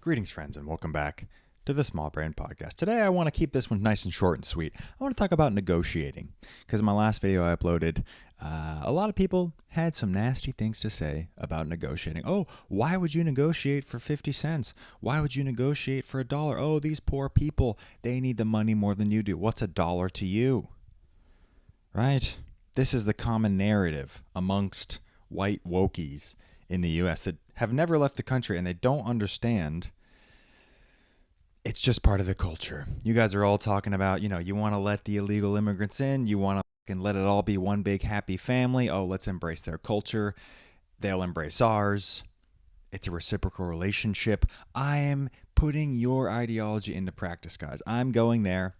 Greetings, friends, and welcome back to the Small Brain Podcast. Today, I want to keep this one nice and short and sweet. I want to talk about negotiating, because in my last video I uploaded, a lot of people had some nasty things to say about negotiating. Oh, why would you negotiate for 50 cents? Why would you negotiate for $1? Oh, these poor people, they need the money more than you do. What's $1 to you? Right? This is the common narrative amongst white wokies in the U.S. that have never left the country, and they don't understand it's just part of the culture. You guys are all talking about, you want to let the illegal immigrants in. You want to let it all be one big happy family. Oh, let's embrace their culture. They'll embrace ours. It's a reciprocal relationship. I am putting your ideology into practice, guys. I'm going there.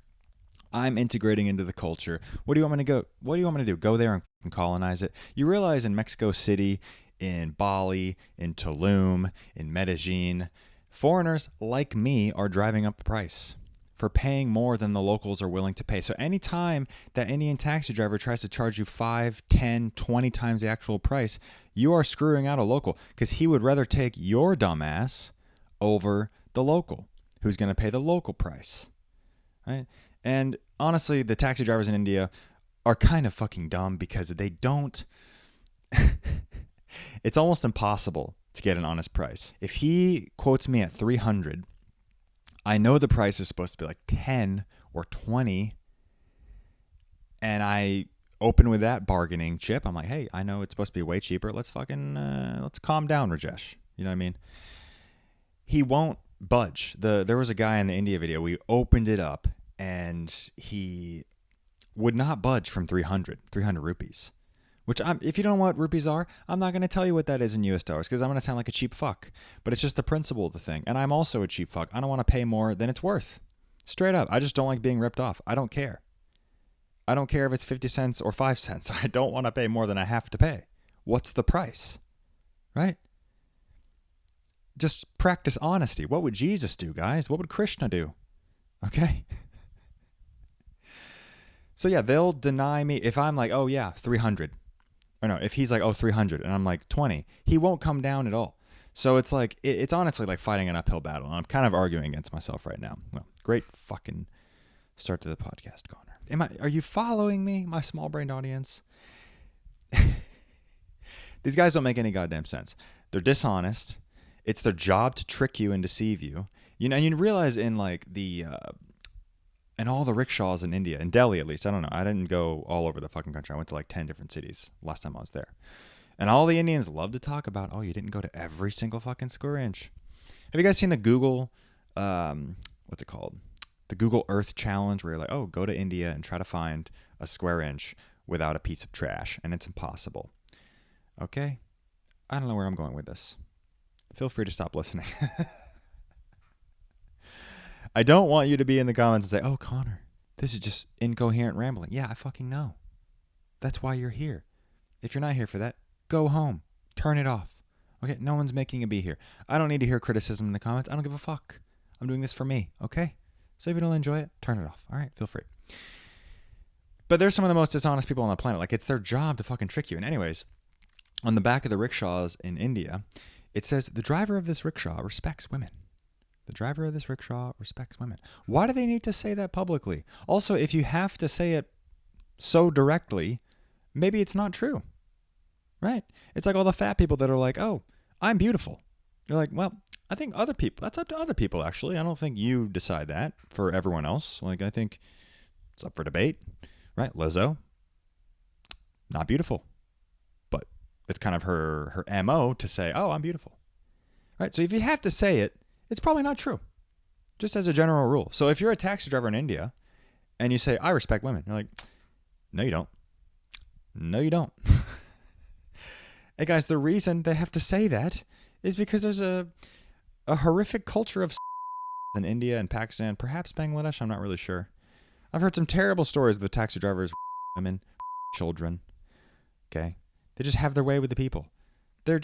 I'm integrating into the culture. What do you want me to do? Go there and colonize it? You realize in Mexico City, in Bali, in Tulum, in Medellin, foreigners like me are driving up the price for paying more than the locals are willing to pay. So anytime that Indian taxi driver tries to charge you 5, 10, 20 times the actual price, you are screwing out a local, because he would rather take your dumbass over the local who's going to pay the local price, right? And honestly, the taxi drivers in India are kind of fucking dumb because they don't... It's almost impossible to get an honest price. If he quotes me at 300, I know the price is supposed to be like 10 or 20, and I open with that bargaining chip. I'm like, hey, I know it's supposed to be way cheaper. Let's calm down, Rajesh. You know what I mean? He won't budge. There was a guy in the India video. We opened it up, and he would not budge from 300 rupees. Which, if you don't know what rupees are, I'm not going to tell you what that is in US dollars, because I'm going to sound like a cheap fuck. But it's just the principle of the thing. And I'm also a cheap fuck. I don't want to pay more than it's worth. Straight up. I just don't like being ripped off. I don't care. I don't care if it's 50 cents or 5 cents. I don't want to pay more than I have to pay. What's the price? Right? Just practice honesty. What would Jesus do, guys? What would Krishna do? Okay? So yeah, they'll deny me if I'm like, oh yeah, 300. Or no, if he's like, oh, 300, and I'm like 20, he won't come down at all. So it's like, it's honestly like fighting an uphill battle. And I'm kind of arguing against myself right now. Well, great fucking start to the podcast, Connor. Are you following me, my small-brained audience? These guys don't make any goddamn sense. They're dishonest. It's their job to trick you and deceive you. And you realize in like and all the rickshaws in India, in Delhi at least, I don't know. I didn't go all over the fucking country. I went to like 10 different cities last time I was there. And all the Indians love to talk about, oh, you didn't go to every single fucking square inch. Have you guys seen the Google, what's it called? The Google Earth Challenge, where you're like, oh, go to India and try to find a square inch without a piece of trash. And it's impossible. Okay? I don't know where I'm going with this. Feel free to stop listening. I don't want you to be in the comments and say, oh, Connor, this is just incoherent rambling. Yeah, I fucking know. That's why you're here. If you're not here for that, go home. Turn it off. Okay? No one's making a be here. I don't need to hear criticism in the comments. I don't give a fuck. I'm doing this for me. Okay? So if you don't enjoy it, turn it off. All right? Feel free. But they're some of the most dishonest people on the planet. Like, it's their job to fucking trick you. And anyways, on the back of the rickshaws in India, it says, the driver of this rickshaw respects women. The driver of this rickshaw respects women. Why do they need to say that publicly? Also, if you have to say it so directly, maybe it's not true, right? It's like all the fat people that are like, oh, I'm beautiful. You're like, well, I think other people, that's up to other people, actually. I don't think you decide that for everyone else. Like, I think it's up for debate, right? Lizzo, not beautiful, but it's kind of her MO to say, oh, I'm beautiful, right? So if you have to say it, it's probably not true, just as a general rule. So if you're a taxi driver in India and you say, I respect women, you're like, no, you don't. No, you don't. Hey, guys, the reason they have to say that is because there's a horrific culture of in India and Pakistan, perhaps Bangladesh, I'm not really sure. I've heard some terrible stories of the taxi drivers, women, children, okay? They just have their way with the people. They're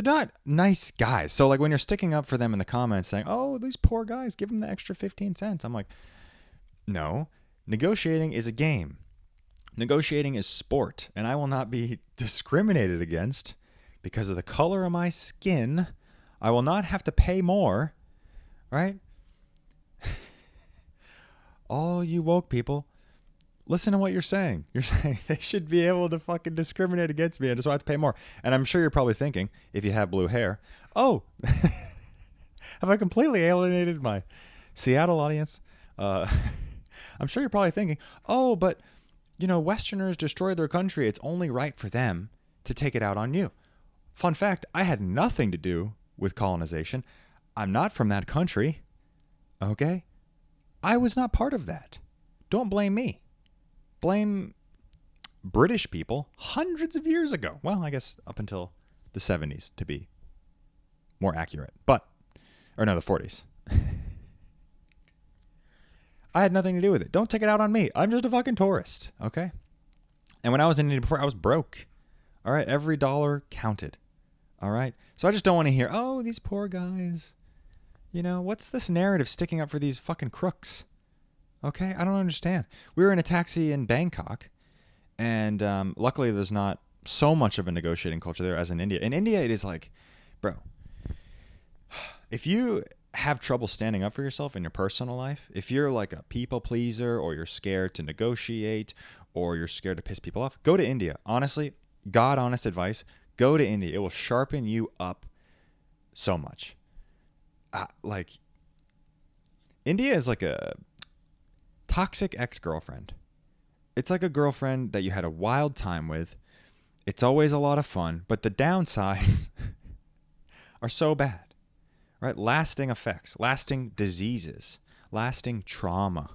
not nice guys. So like when you're sticking up for them in the comments saying, oh, these poor guys, give them the extra 15 cents. I'm like, no, negotiating is a game. Negotiating is sport, and I will not be discriminated against because of the color of my skin. I will not have to pay more right? All you woke people, listen to what you're saying. You're saying they should be able to fucking discriminate against me and so I have to pay more. And I'm sure you're probably thinking, if you have blue hair, oh, have I completely alienated my Seattle audience? I'm sure you're probably thinking, oh, but, Westerners destroyed their country. It's only right for them to take it out on you. Fun fact, I had nothing to do with colonization. I'm not from that country. Okay? I was not part of that. Don't blame me. Blame British people hundreds of years ago. Well, I guess up until the 70s to be more accurate. The 40s. I had nothing to do with it. Don't take it out on me. I'm just a fucking tourist, okay? And when I was in India before, I was broke. All right? Every dollar counted. All right? So I just don't want to hear, oh, these poor guys. What's this narrative sticking up for these fucking crooks? Okay? I don't understand. We were in a taxi in Bangkok, and luckily there's not so much of a negotiating culture there as in India. In India, it is like, bro, if you have trouble standing up for yourself in your personal life, if you're like a people pleaser or you're scared to negotiate or you're scared to piss people off, go to India. Honestly, God honest advice, go to India. It will sharpen you up so much. India is like a toxic ex-girlfriend. It's like a girlfriend that you had a wild time with. It's always a lot of fun, but the downsides are so bad. Right? Lasting effects, lasting diseases, lasting trauma,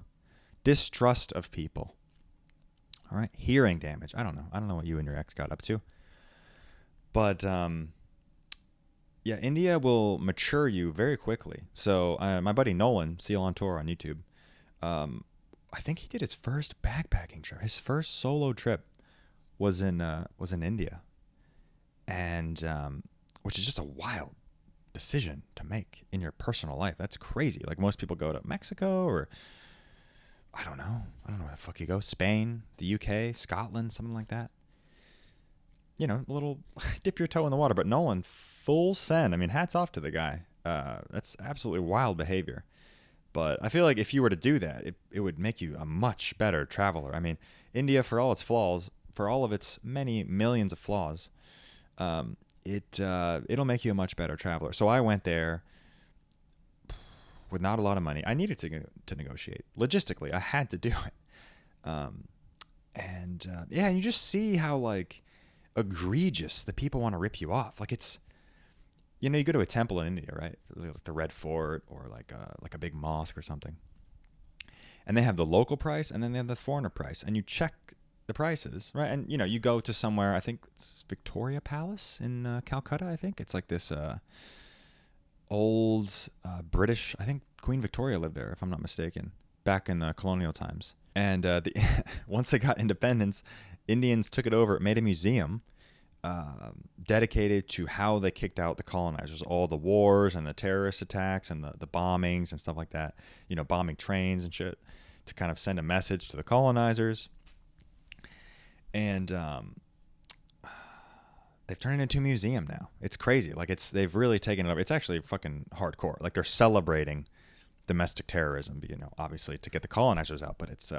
distrust of people. All right? Hearing damage. I don't know what you and your ex got up to. But India will mature you very quickly. So my buddy Nolan, Seal on Tour on YouTube, I think he did his first backpacking trip. His first solo trip was in India, and which is just a wild decision to make in your personal life. That's crazy. Like most people go to Mexico or I don't know where the fuck you go. Spain, the UK, Scotland, something like that. A little dip your toe in the water. But Nolan, full send. I mean, hats off to the guy. That's absolutely wild behavior. But I feel like if you were to do that, it would make you a much better traveler. I mean, India, for all its flaws, for all of its many millions of flaws, it'll make you a much better traveler. So I went there with not a lot of money. I needed to negotiate. Logistically, I had to do it. And you just see how like egregious the people want to rip you off. Like it's, you go to a temple in India, right? Like the Red Fort or like a big mosque or something. And they have the local price and then they have the foreigner price. And you check the prices, right? And you go to somewhere, I think it's Victoria Palace in Calcutta. I think it's like this old British, I think Queen Victoria lived there, if I'm not mistaken, back in the colonial times. And once they got independence, Indians took it over. It made a museum dedicated to how they kicked out the colonizers, all the wars and the terrorist attacks and the bombings and stuff like that, bombing trains and shit to kind of send a message to the colonizers. And they've turned it into a museum now. It's crazy. Like they've really taken it over. It's actually fucking hardcore. Like they're celebrating domestic terrorism, obviously to get the colonizers out, but it's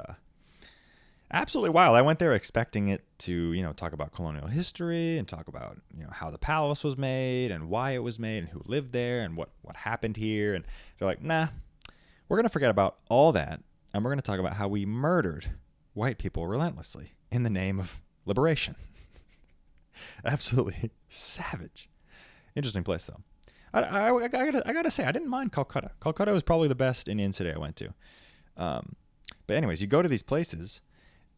absolutely wild. I went there expecting it to, talk about colonial history and talk about, how the palace was made and why it was made and who lived there and what happened here. And they're like, nah, we're going to forget about all that. And we're going to talk about how we murdered white people relentlessly in the name of liberation. Absolutely savage. Interesting place, though. I gotta say, I didn't mind Calcutta. Calcutta was probably the best Indian city I went to. But anyways, you go to these places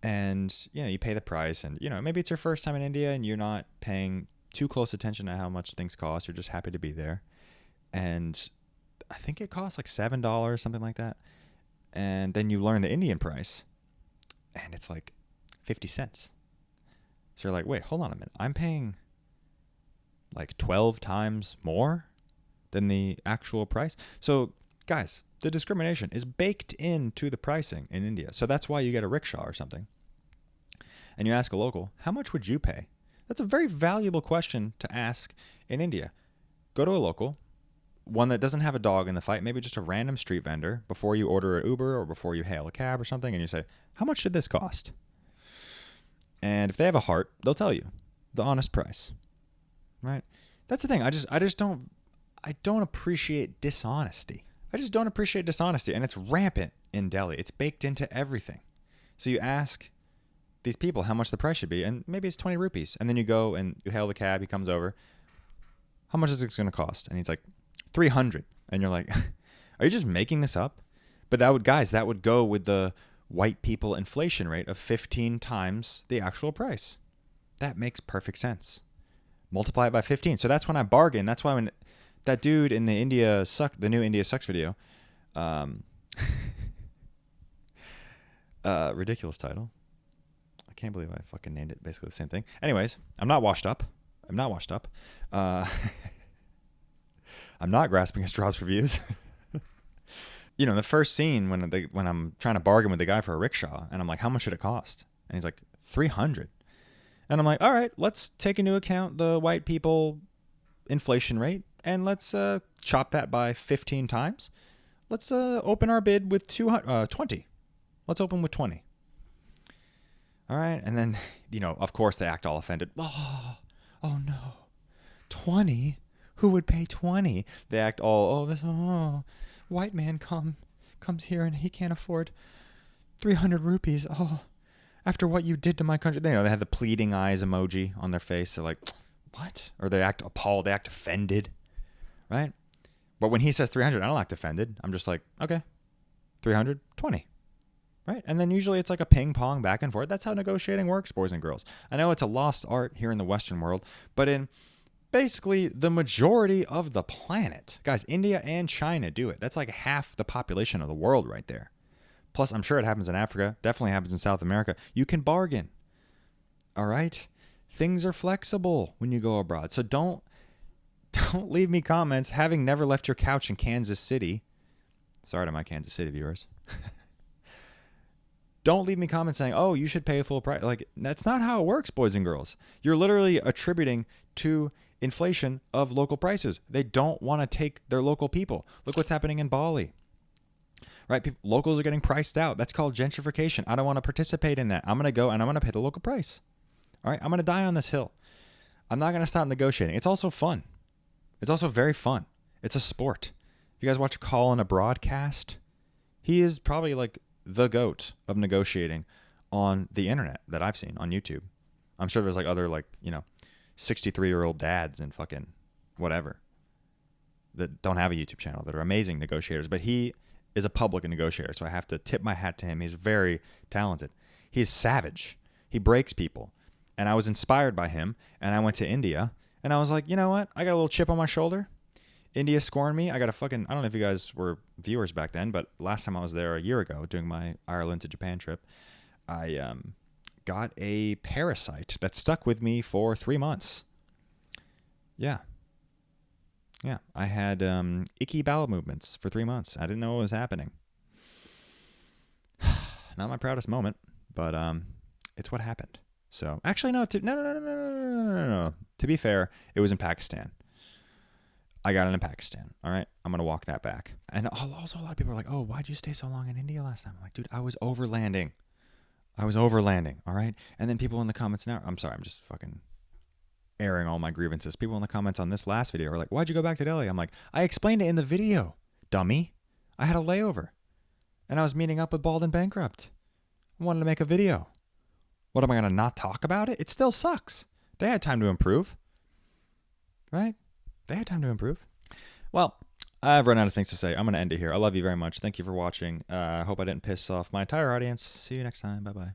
and, you pay the price and, maybe it's your first time in India and you're not paying too close attention to how much things cost. You're just happy to be there. And I think it costs like $7, something like that. And then you learn the Indian price and it's like 50 cents. So you're like, wait, hold on a minute. I'm paying like 12 times more than the actual price. So guys, the discrimination is baked into the pricing in India. So that's why you get a rickshaw or something. And you ask a local, how much would you pay? That's a very valuable question to ask in India. Go to a local, one that doesn't have a dog in the fight, maybe just a random street vendor before you order an Uber or before you hail a cab or something, and you say, how much did this cost? And if they have a heart, they'll tell you the honest price, right? That's the thing. I don't appreciate dishonesty. I just don't appreciate dishonesty, and it's rampant in Delhi. It's baked into everything. So you ask these people how much the price should be, and maybe it's 20 rupees. And then you go and you hail the cab. He comes over. How much is this going to cost? And he's like, 300. And you're like, are you just making this up? But that would go with the white people inflation rate of 15 times the actual price. That makes perfect sense. Multiply it by 15. So that's when I bargain. That's why when that dude in the new India Sucks video, ridiculous title. I can't believe I fucking named it basically the same thing. Anyways, I'm not washed up. I'm not grasping at straws for views. You know, the first scene when I'm trying to bargain with the guy for a rickshaw, and I'm like, how much should it cost? And he's like, 300. And I'm like, all right, let's take into account the white people inflation rate, and let's chop that by 15 times. Let's open our bid with 20. Let's open with 20. All right, and then, you know, of course they act all offended. Oh no, 20? Who would pay 20? They act all, white man comes here and he can't afford 300 rupees. Oh, after what you did to my country. They have the pleading eyes emoji on their face. They're like, what? Or they act appalled. They act offended, right? But when he says 300, I don't act offended. I'm just like, okay, 300, 20. Right? And then usually it's like a ping pong back and forth. That's how negotiating works, boys and girls. I know it's a lost art here in the Western world, but in basically the majority of the planet, guys, India and China do it. That's like half the population of the world right there. Plus, I'm sure it happens in Africa. Definitely happens in South America. You can bargain. All right? Things are flexible when you go abroad. So don't leave me comments having never left your couch in Kansas City. Sorry to my Kansas City viewers. Don't leave me comments saying, oh, you should pay a full price. Like, that's not how it works, boys and girls. You're literally attributing to inflation of local prices. They don't want to take their local people. Look what's happening in Bali. Right? Locals are getting priced out. That's called gentrification. I don't want to participate in that. I'm going to go and I'm going to pay the local price. All right? I'm going to die on this hill. I'm not going to stop negotiating. It's also fun. It's also very fun. It's a sport. If you guys watch Colin a broadcast, he is probably like the GOAT of negotiating on the internet that I've seen on YouTube. I'm sure there's like other 63-year-old dads and fucking whatever that don't have a YouTube channel that are amazing negotiators, but he is a public negotiator, so I have to tip my hat to him. He's very talented. He's savage. He breaks people. And I was inspired by him, and I went to India, and I was like, you know what? I got a little chip on my shoulder. India scorned me. I don't know if you guys were viewers back then, but last time I was there a year ago doing my Ireland to Japan trip, I got a parasite that stuck with me for 3 months. Yeah. I had icky bowel movements for 3 months. I didn't know what was happening. Not my proudest moment, but it's what happened. So actually, no. To be fair, it was in Pakistan. I got it in Pakistan. All right. I'm going to walk that back. And also a lot of people are like, oh, why'd you stay so long in India last time? I'm like, dude, I was overlanding. All right. And then people in the comments now, I'm sorry, I'm just fucking airing all my grievances. People in the comments on this last video are like, why'd you go back to Delhi? I'm like, I explained it in the video, dummy. I had a layover. And I was meeting up with Bald and Bankrupt. I wanted to make a video. What, am I going to not talk about it? It still sucks. They had time to improve. Right? They had time to improve. Well, I've run out of things to say. I'm going to end it here. I love you very much. Thank you for watching. I hope I didn't piss off my entire audience. See you next time. Bye-bye.